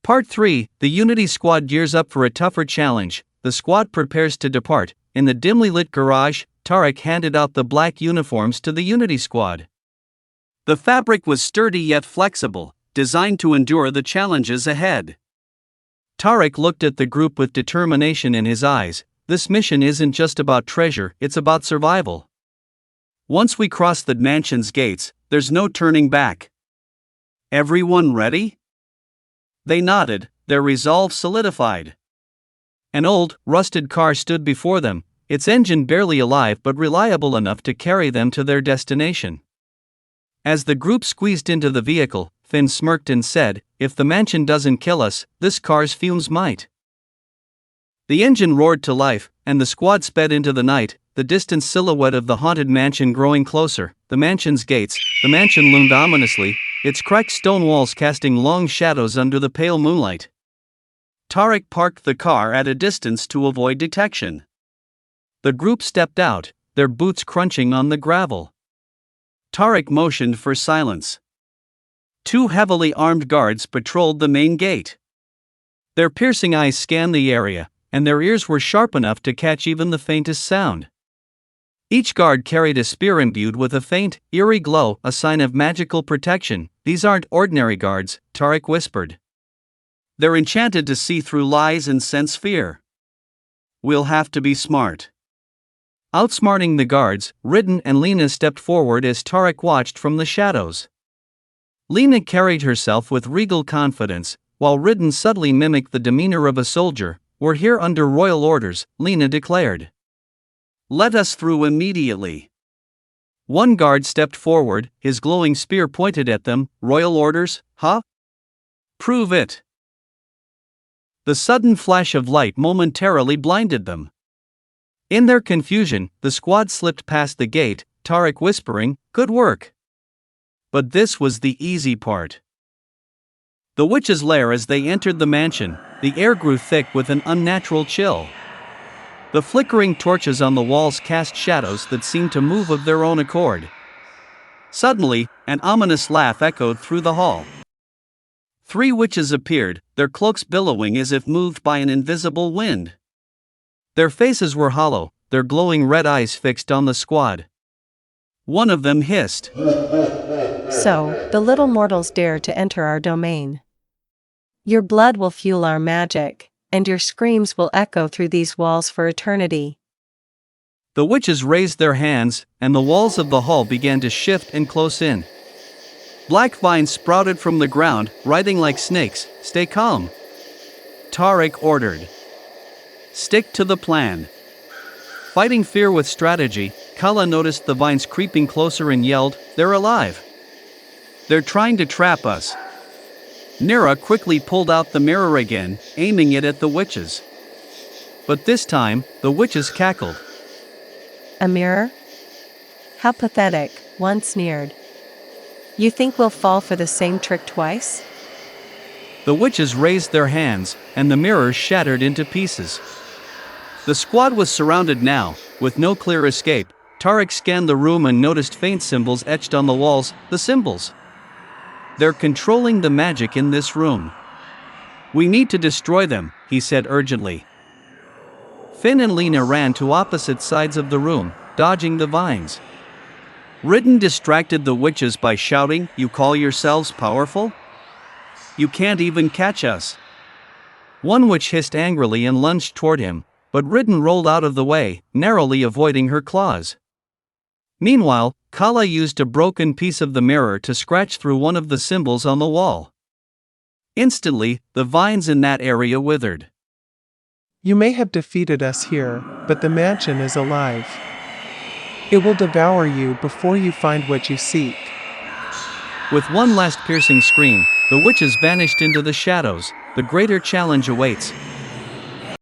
Part 3, the Unity squad gears up for a tougher challenge. The squad prepares to depart. In the dimly lit garage, Tarek handed out the black uniforms to the Unity squad. The fabric was sturdy yet flexible, designed to endure the challenges ahead. Tarek looked at the group with determination in his eyes. This mission isn't just about treasure, it's about survival. Once we cross the mansion's gates, there's no turning back. Everyone ready? They nodded, their resolve solidified. An old, rusted car stood before them, its engine barely alive but reliable enough to carry them to their destination. As the group squeezed into the vehicle, Finn smirked and said, "If the mansion doesn't kill us, this car's fumes might." The engine roared to life, and the squad sped into the night, the distant silhouette of the haunted mansion growing closer. The mansion's gates, the mansion loomed ominously, its cracked stone walls casting long shadows under the pale moonlight. Tarek parked the car at a distance to avoid detection. The group stepped out, their boots crunching on the gravel. Tarek motioned for silence. Two heavily armed guards patrolled the main gate. Their piercing eyes scanned the area, and their ears were sharp enough to catch even the faintest sound. Each guard carried a spear imbued with a faint, eerie glow, a sign of magical protection. "These aren't ordinary guards," Tarek whispered. "They're enchanted to see through lies and sense fear. We'll have to be smart." Outsmarting the guards, Ridden and Lena stepped forward as Tarek watched from the shadows. Lena carried herself with regal confidence, while Ridden subtly mimicked the demeanor of a soldier. "We're here under royal orders," Lena declared. "Let us through immediately." One guard stepped forward, his glowing spear pointed at them. "Royal orders, huh? Prove it." The sudden flash of light momentarily blinded them. In their confusion, the squad slipped past the gate, Tarek whispering, "Good work." But this was the easy part. The Witches Lair. As they entered the mansion, the air grew thick with an unnatural chill. The flickering torches on the walls cast shadows that seemed to move of their own accord. Suddenly, an ominous laugh echoed through the hall. Three witches appeared, their cloaks billowing as if moved by an invisible wind. Their faces were hollow, their glowing red eyes fixed on the squad. One of them hissed, "So, the little mortals dare to enter our domain. Your blood will fuel our magic, and your screams will echo through these walls for eternity." The witches raised their hands, and the walls of the hall began to shift and close in. Black vines sprouted from the ground, writhing like snakes. "Stay calm," Tarek ordered. "Stick to the plan." Fighting fear with strategy, Kala noticed the vines creeping closer and yelled, "They're alive! They're trying to trap us." Nira quickly pulled out the mirror again, aiming it at the witches. But this time, the witches cackled. "A mirror? How pathetic," one sneered. "You think we'll fall for the same trick twice?" The witches raised their hands, and the mirrors shattered into pieces. The squad was surrounded now, with no clear escape. Tarek scanned the room and noticed faint symbols etched on the walls. The symbols. "They're controlling the magic in this room. We need to destroy them," he said urgently. Finn and Lena ran to opposite sides of the room, dodging the vines. Ridden distracted the witches by shouting, "You call yourselves powerful? You can't even catch us." One witch hissed angrily and lunged toward him, but Ridden rolled out of the way, narrowly avoiding her claws. Meanwhile, Kala used a broken piece of the mirror to scratch through one of the symbols on the wall. Instantly, the vines in that area withered. "You may have defeated us here, but the mansion is alive. It will devour you before you find what you seek." With one last piercing scream, the witches vanished into the shadows. The greater challenge awaits.